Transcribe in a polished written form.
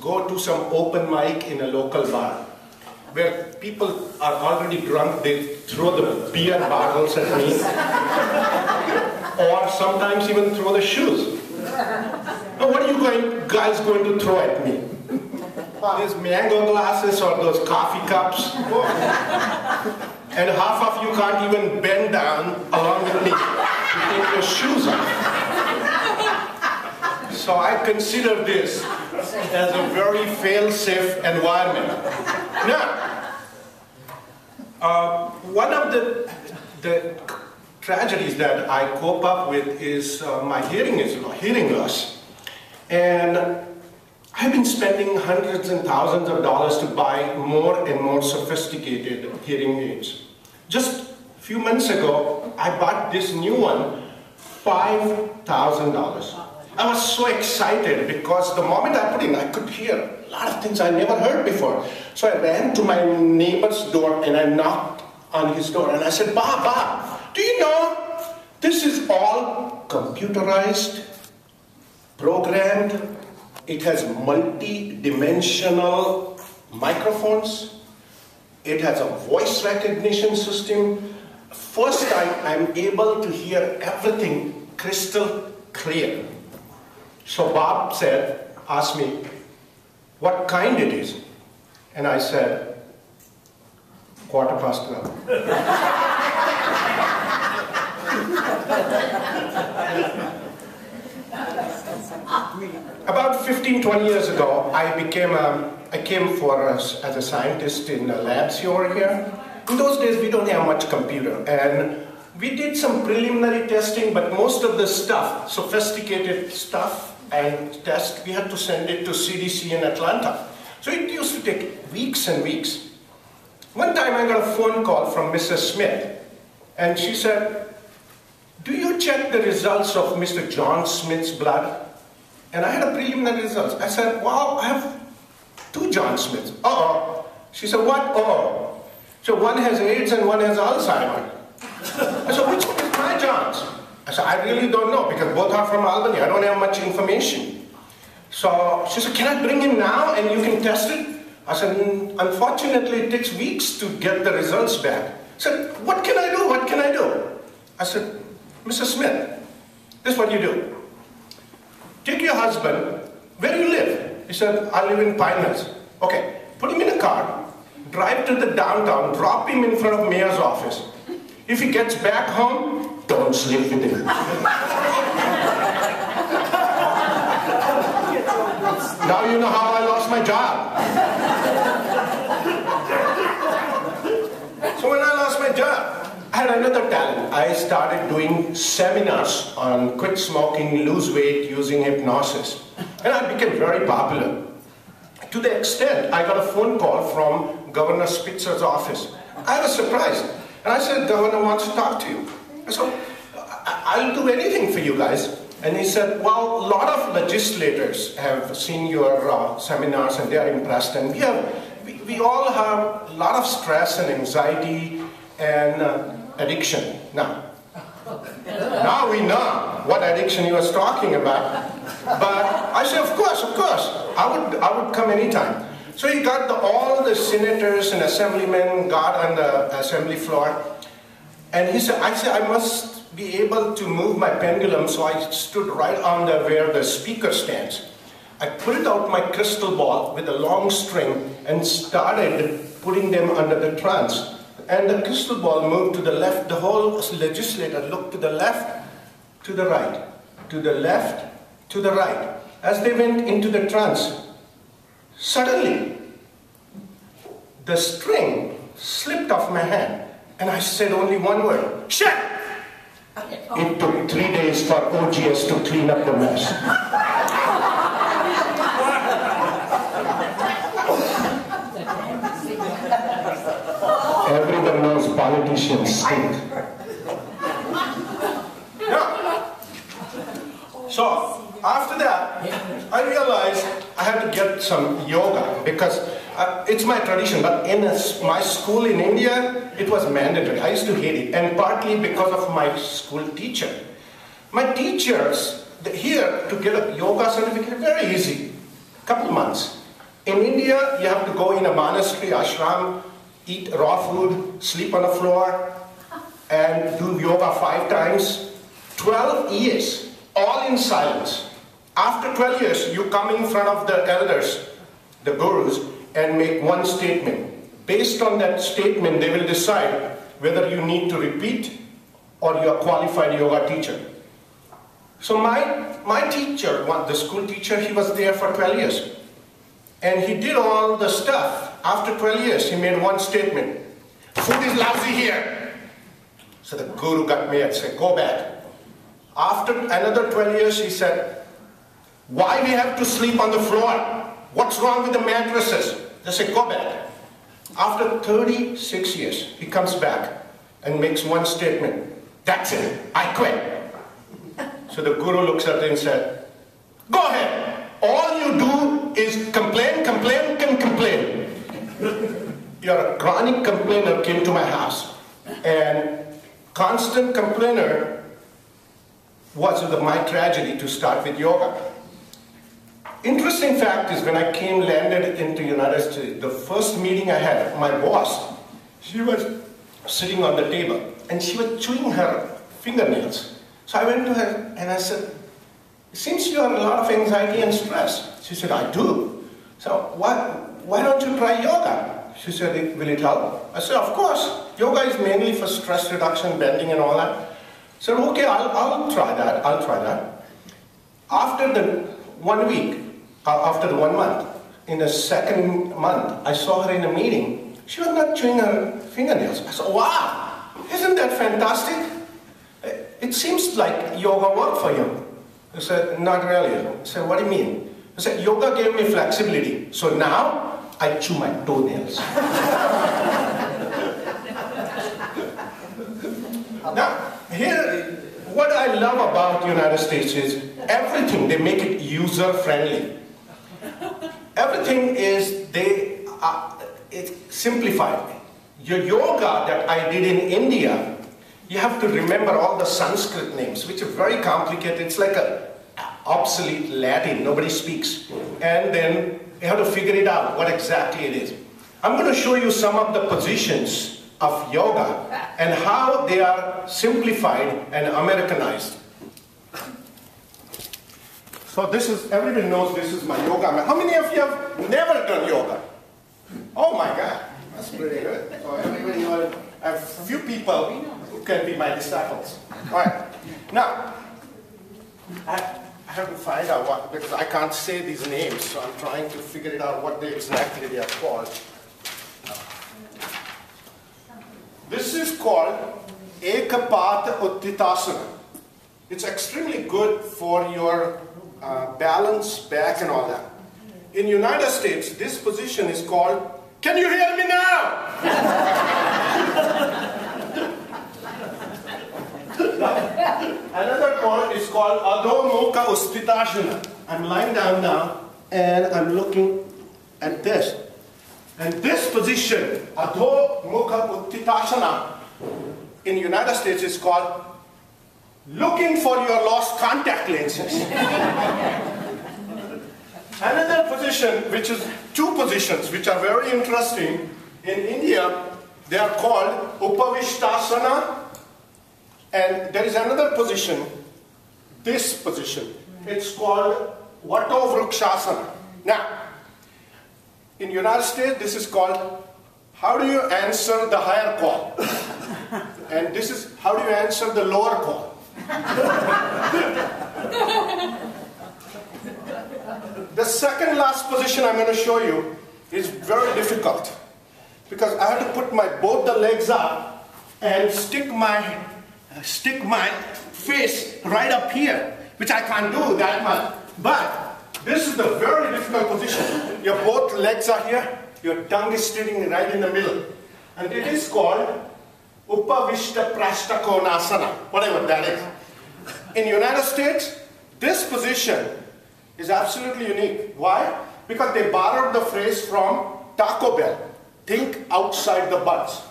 go to some open mic in a local bar where people are already drunk, they throw the beer bottles at me, or sometimes even throw the shoes. Now what are you guys going to throw at me? These mango glasses or those coffee cups? And half of you can't even bend down along with me to take your shoes off. So I consider this as a very fail-safe environment. Now, one of the tragedies that I cope up with is my hearing loss. And I've been spending hundreds and thousands of dollars to buy more and more sophisticated hearing aids. Just a few months ago, I bought this new one, $5,000. I was so excited because the moment I put in, I could hear a lot of things I never heard before. So I ran to my neighbor's door and I knocked on his door and I said, Bob, do you know this is all computerized, programmed? It has multi-dimensional microphones. It has a voice recognition system. First time I'm able to hear everything crystal clear. So Bob asked me what kind it is. And I said, 12:15. About 15-20 years ago, I came as a scientist in the labs over here. In those days, we don't have much computer. And we did some preliminary testing, but most of the stuff, sophisticated stuff and test, we had to send it to CDC in Atlanta. So it used to take weeks and weeks. One time I got a phone call from Mrs. Smith, and she said, do you check the results of Mr. John Smith's blood? And I had a preliminary results. I said, wow, I have 2 John Smiths. Uh-oh. She said, what? Oh. So one has AIDS and one has Alzheimer's. I said, which one is my John's? I said, I really don't know because both are from Albany. I don't have much information. So she said, can I bring him now and you can test it? I said, unfortunately, it takes weeks to get the results back. I said, what can I do? What can I do? I said, Mrs. Smith, this is what you do. Take your husband, where do you live? He said, I live in Pine Hills. Okay, put him in a car, drive to the downtown, drop him in front of mayor's office. If he gets back home, don't sleep with him. Now you know how I lost my job. So when I lost my job, I had another talent. I started doing seminars on quit smoking, lose weight, using hypnosis. And I became very popular. To the extent, I got a phone call from Governor Spitzer's office. I was surprised. And I said, Governor wants to talk to you. I said, I'll do anything for you guys. And he said, well, a lot of legislators have seen your seminars and they are impressed. And we all have a lot of stress and anxiety and addiction. Now we know what addiction he was talking about. But I said, of course, I would come anytime. So he got all the senators and assemblymen got on the assembly floor. And he said, I must be able to move my pendulum, so I stood right on where the speaker stands. I pulled out my crystal ball with a long string and started putting them under the trance. And the crystal ball moved to the left. The whole legislator looked to the left, to the right, to the left, to the right. As they went into the trance, suddenly, the string slipped off my hand. And I said only one word, shit! It took 3 days for OGS to clean up the mess. Everyone knows politicians stink. Yeah. So, after that, I realized I had to get some yoga because it's my tradition, but in my school in India, it was mandatory. I used to hate it, and partly because of my school teacher. My teachers, here, to get a yoga certificate, very easy. couple months. In India, you have to go in a monastery, ashram, eat raw food, sleep on the floor, and do yoga 5 times. 12 years, all in silence. After 12 years, you come in front of the elders, the gurus, and make one statement. Based on that statement, they will decide whether you need to repeat or you are qualified yoga teacher. So my teacher, the school teacher, he was there for 12 years. And he did all the stuff. After 12 years, he made one statement. Food is lousy here. So the guru got mad and said, go back. After another 12 years, he said, why we have to sleep on the floor? What's wrong with the mattresses? They said, go back. After 36 years, he comes back and makes one statement. That's it, I quit. So the guru looks at him and said, go ahead. All you do is complain, complain, and complain. Your chronic complainer came to my house. And constant complainer was my tragedy to start with yoga. Interesting fact is when I landed into the United States, the first meeting I had, my boss, she was sitting on the table and she was chewing her fingernails. So I went to her and I said, it seems you have a lot of anxiety and stress. She said, I do. So why don't you try yoga? She said, will it help? I said, of course. Yoga is mainly for stress reduction, bending and all that. I said, okay, I'll try that. I'll try that. After the 1 week, after the 1 month, in the second month, I saw her in a meeting. She was not chewing her fingernails. I said, wow, isn't that fantastic? It seems like yoga worked for you. I said, not really. I said, what do you mean? I said, yoga gave me flexibility. So now, I chew my toenails. Now, here, what I love about the United States is everything, they make it user-friendly. Everything is, it's simplified. Your yoga that I did in India, you have to remember all the Sanskrit names, which are very complicated. It's like a obsolete Latin, nobody speaks. And then you have to figure it out, what exactly it is. I'm going to show you some of the positions of yoga and how they are simplified and Americanized. So this is, everybody knows this is my yoga mat. How many of you have never done yoga? Oh my God, that's pretty good. So everybody, I have a few people who can be my disciples. All right, now, I have to find out what, because I can't say these names, so I'm trying to figure it out what exactly they are called. This is called Ekapata Uttitasana. It's extremely good for your balance, back and all that. In the United States, this position is called, can you hear me now? Another one is called Adho Mukha Utthitashana. I'm lying down now and I'm looking at this. And this position, Adho Mukha Utthitashana, in the United States is called looking for your lost contact lenses. Another position, which is 2 positions, which are very interesting. In India, they are called Upavishtasana. And there is another position, this position. It's called Vato Vrukshasana. Now, in the United States, this is called, how do you answer the higher call? And this is, how do you answer the lower call? The second last position I'm going to show you is very difficult because I have to put both the legs up and stick my face right up here, which I can't do that much. But this is the very difficult position. Your both legs are here, your tongue is sitting right in the middle. And it is called Upavishta Prashtakonasana, whatever that is. In the United States, this position is absolutely unique. Why? Because they borrowed the phrase from Taco Bell. Think outside the box.